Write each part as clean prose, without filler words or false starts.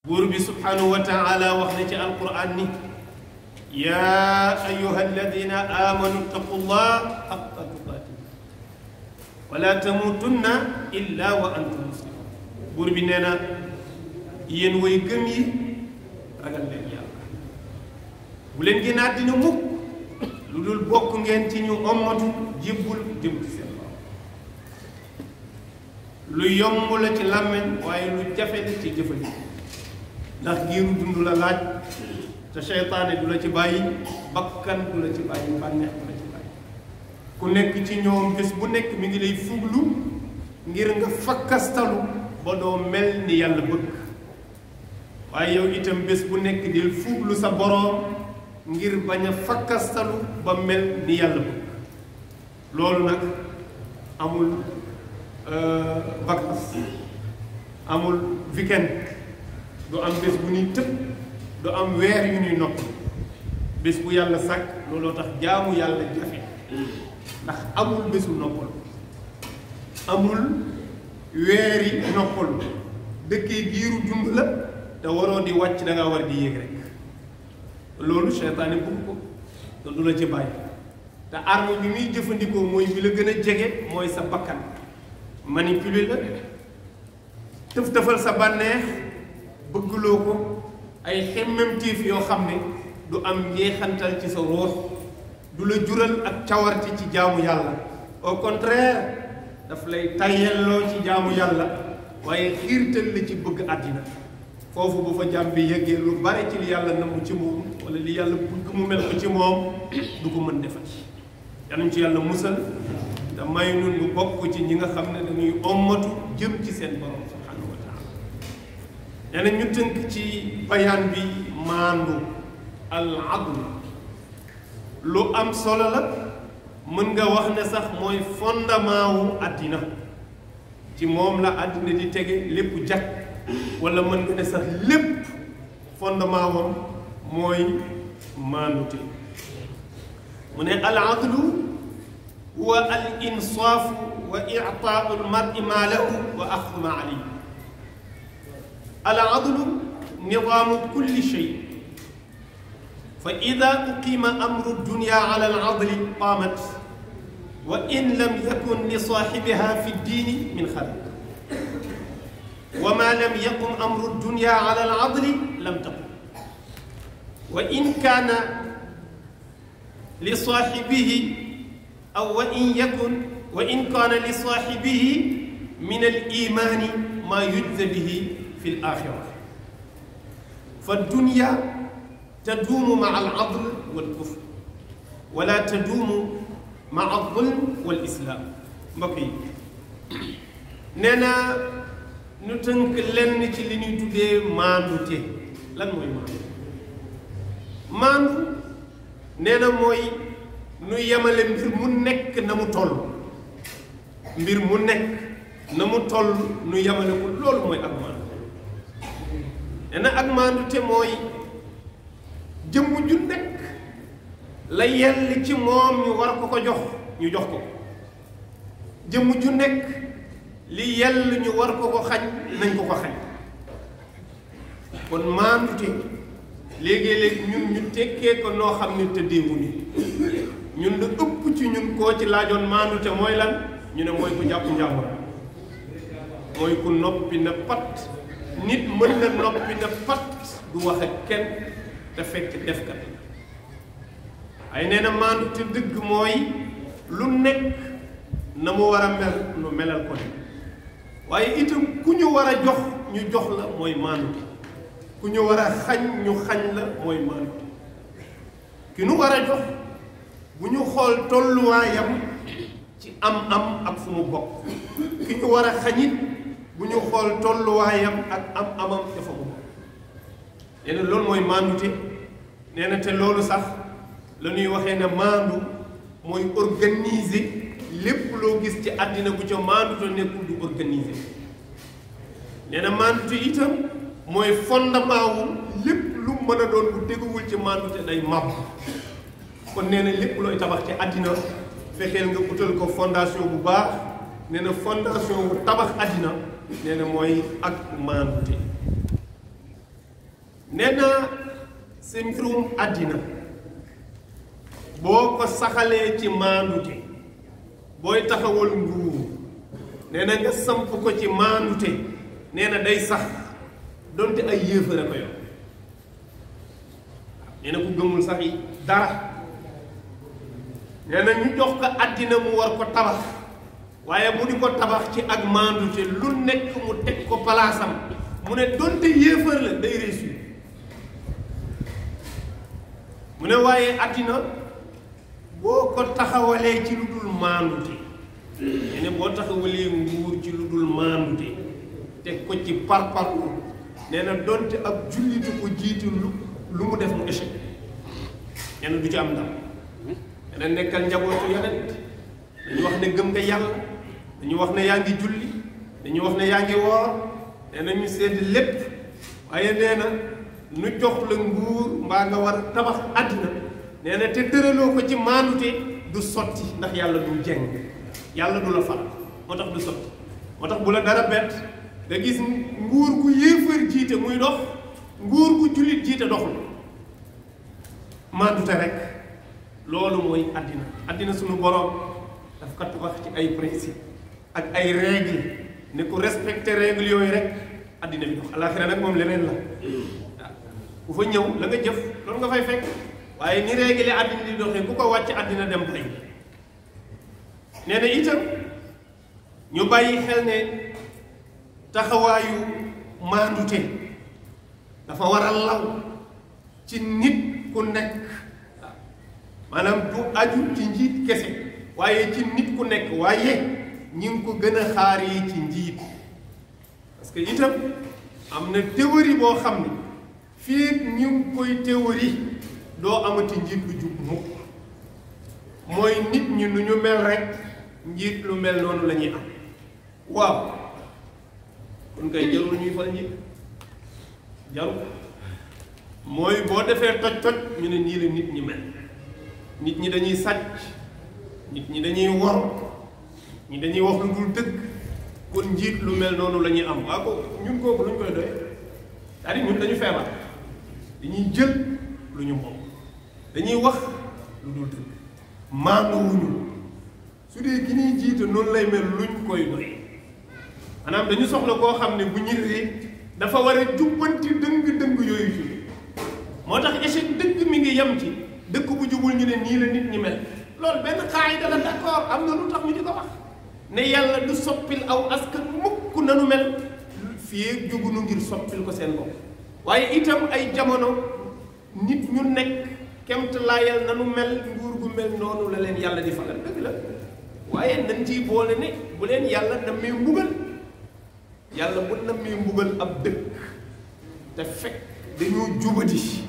buur bi subhanahu wa taala wax na ci alquran ni yaa ayuha alladina amanu ittaqullah haqqa tuqaatih wala tamutunna illa wa antum muslimun. buur bi nee na yéen way gëm yi ragal leen yàlla, bu leen génn àddina mukk lu dul bokk ngeen ci ñu ommatu jébbul jëm ci seen borom. lu yomb la ci làmmiñ waaye lu jafe la ci jëfandikoo, ndax giiru dund la laaj te seytaane du la ci bàyyi, bakkan du la ci bàyyi, bànneex du la ci bàyyi. ku nekk ci ñoom bés bu nekk mi ngi lay fuglu ngir nga fakkastalu ba doo mel ni yàlla bëgg, waaye yow itam bés bu nekk dil fuglu sa boroom ngir bañ a fakkastalu ba mel ni yàlla bëgg. loolu nag amul vacances, amul weekend, du am bés bu ñuy tëb, du am weer yu ñuy nopp. bés bu yàlla sàkk looloo tax jaamu yàlla jafe, ndax amul bésu noppalu, amul weeri noppalu. dëkkee giiru dund la te waroo di wàcc, da ngaa war di yéeg rek. loolu seytaane bëgg ko te du la ci bàyyi. te arme bi muy jëfandikoo mooy bi la gën a jege, mooy sa bakkan. manipuler la, tëf-tëfal sa bànneex, bëggloo ko ay xemmemtiif yoo xam ne du am njeexantal ci sa ruux, du la jural ak cawarte ci jaamu yàlla. au contraire daf lay tayyelloo ci jaamu yàlla, waaye xiirtal la ci bëgg àddina. foofu bu fa jàmm bi yëggee lu bare ci li yàlla namm ci moom wala li yàlla bëgg mu mel ko ci moom du ko mën defati. yàlla ci yàlla musal te may nun bu bokk ci ñi nga xam ne dañuy ommatu jëm ci seen borom subhanahu wa taala. nee na ñu tënk ci bayaan bi maandu, al adl. lu am solo la, mën nga wax ne sax mooy fondement wu àddina. ci moom la àddina di tege, lépp jag, wala mën nga ne sax lépp fondement wam mooy maandute. mu ne al adlu huwa al insaafu wa i'taau al mar'i ma lahu wa axdu ma alayhi. al adlu nidaamu kulli shay, fa ida uqima amru dunya ala al adli qaamat wa in lam yakun li saaxibiha fi ddiini min xalaq wa ma lam yaqum amru dunya ala al adli lam taqum wa in kaana li saaxibihi aw wa in kaana li saaxibihi min al imaani maa yujza bihi fi al axira fa dunya taduumu maa al adl wal kufr wala taduumu maa al zulm wal islaam. mbokk yi, nee na ñu tënk lenn ci li ñuy tuddee maandute. lan mooy maandu? maandu nee na mooy nu yemale mbir mu nekk na mu toll. mbir mu nekk na mu toll nu yemale ko, loolu mooy ak maandu. nee na ak maandute mooy jëmm ju nekk la yell ci moom ñu war ko ko jox ñu jox ko. jëmm ju nekk li yell ñu war ko ko xañ nañ ko ko xañ. kon maandute léegi-léegi ñun ñu tekkee ko noo xam ne tëddeewu ni ñun lu ëpp ci ñun koo ci laajoon maandute mooy lan, ñu ne mooy ku jàpp njàmbur, mooy ku noppi na pat. nit mën na noppi na pat du wax ak kenn te fekk defkat. ay nee na maandute dëgg mooy lu nekk na mu war a mel nu melal ko ni, waaye itam ku ñu war a jox ñu jox la mooy maandute, ku ñu war a xañ ñu xañ la mooy maandute. ki nu war a jox bu ñu xool tolluwaayam ci am-am ak fu mu bokk, ki ñu war a xañit bu ñu xool tolluwaayam ak am-amam dafa mu bokk. nee na loolu mooy maandute. nee na te loolu sax la ñuy waxee ne maandu mooy organiser lépp loo gis ci àddina bu ca maandute nekkul du organiser. nee na maandute itam mooy fondement wu lépp lu mën a doon bu teguwul ci maandute day màbb. kon nee na lépp looy tabax ci àddina fexeel nga utal ko fondation bu baax. nee na fondation bu tabax àddina nee na mooy ak maandute. nee na sa mbirum àddina boo ko saxalee ci maandute booy taxawal nguur nee na nga samp ko ci maandute nee na day sax donte ay yéefar a ko yor nee na ku gëmul sax yi dara nee na ñu jox ko àddina mu war ko tabax waaye mu di ko tabax ci ak maandute lu nekk mu teg ko palaasam mu ne donte yéefar la day réussir mu ne waaye àddina boo ko taxawalee ci lu dul maandute nee na boo taxawalee nguur ci lu dul maandute teg ko ci parparlu nee na donte ab jullitu ko jiitu lu mu def mu échec nee na du ci am ndam nee na nekkal njabootu yonent dañu wax ne gëm nga yàlla dañu wax ne yaa ngi julli dañu wax ne yaa ngi woor nee na ñu sedd lépp waaye nee na nu jox la nguur mbaa nga war a tabax àddina nee na te tëraloo ko ci maandute du sotti ndax yàlla du jeng yàlla du la fal moo tax du sotti moo tax bu la dara bett nga gis nguur gu yéefar jiite muy dox nguur gu jullit jiite doxul maandute rek loolu mooy àddina àddina suñu borom daf ko tabax ci ay principe ak ay règle ne ku respecté règle yooyu rek àddina bi dox alaxira nag moom leneen la ku fa ñëw la nga jëf loolu nga fay fekk waaye ni règle àddina di doxee ku ko wàcc àddina dem bay nee na itam ñu bàyyi xel ne taxawaayu maandute dafa war a law ci nit ku nekk maanaam du aju ci njiit kese waaye ci nit ku nekk waaye ñi ngi ko gën a xaar yi ci njiit parce que itam am na théorie boo xam ne fii ñu ngi koy théorie doo amati njiit lu jub mukk mooy nit ñi nu ñu mel rek njiit lu mel noonu la ñuy am waaw kon kay jarul ñuy fal njiit jarul mooy boo defee toj-toj ñu ne nii la nit ñi mel nit ñi dañuy sàcc nit ñi dañuy wor ñi dañuy wax lu dul dëgg kon njiit lu mel noonu la ñuy am waaw ko ñun kooku lu ñu koy doy c'est-à-dire ñun dañu feebar dañuy jël lu ñu moom dañuy wax lu dul dëgg maanduwuñu su dee ki ñuy jiite noonu lay mel luñ koy doy maanaam dañu soxla koo xam ne bu ñëwee dafa war a jubbanti dëng-dëng yooyu ci moo tax échec dëgg mi ngi yem ci dëkk bu jubul ñu ne nii la nit ñi mel loolu benn xaayida la d'accord am na lu tax ñu di ko wax ne yàlla du soppil aw askan mukk nanu mel fii jugunu ngir soppil ko seen bopp waaye itam ay jamono nit ñu nekk kemt laayal nanu mel nguur gu mel noonu la leen yàlla di fagal dëgg la waaye nañ ciy boole ne bu leen yàlla nammee mbugal yàlla bu nammee mbugal ab dëkk te fekk dañoo jubadi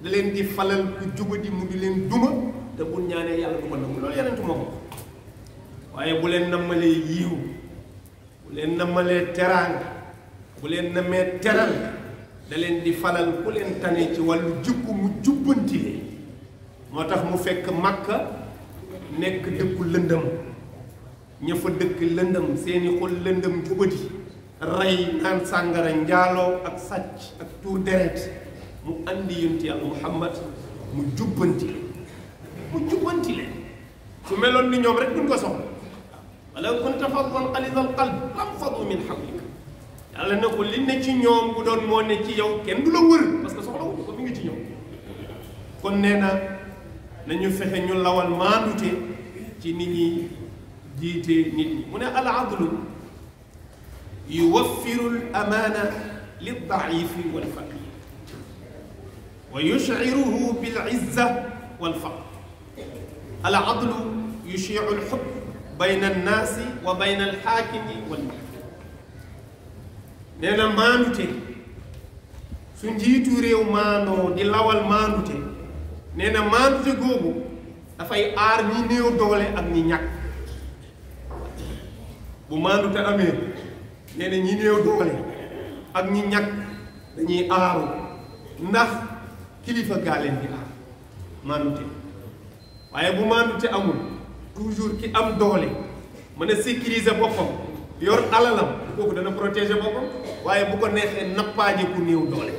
da leen di falal ku jubadi mu di leen duma te bu ñaanee yàlla du ko nangu loolu yenentu moo ko waaye bu leen nammalee yiiw bu leen nammalee teraanga bu leen nammee teral da leen di falal ku leen tane ci wàllu jikko mu jubbanti leen moo tax mu fekk Makka nekk dëkku lëndëm ña fa dëkk lëndëm seeni xol lëndëm jubadi rey naan sàngara njaaloo ak sàcc ak tuur deret mu andi yonent yàlla Muhammad mu jubbanti leen su meloon ni ñoom rek duñ ko soxla walaw kunta faddan ghalidal qalbi lanfaddu min hawlik yàlla ne ko li ne ci ñoom bu doon moo ne ci yow kenn du la wër parce que soxla wuñu ko mi ngi ci ñoom kon nee na nañu fexe ñu lawal maandute ci nit ñi jiite nit ñi mu ne al adlu yuwaffiru al amaana lid daifi wal faqir wa yush'iruhu bil izza wal faqr al adlu yushi'u al hubb bayna an naasi wa bayna al haakimi wal mahkum nee na maandute su njiitu réew maandoo di lawal maandute nee na maandute googu dafay aar ñi néew doole ak ñi ñàkk bu maandute amee nee na ñi néew doole ak ñi ñàkk dañuy aaru ndax kilifa gaa leen di aar maandute waaye bu maandute amul toujours ki am doole mën a sécuriser boppam yor alalam kooku dana protéger boppam waaye bu ko neexee nappaaje ku néew doole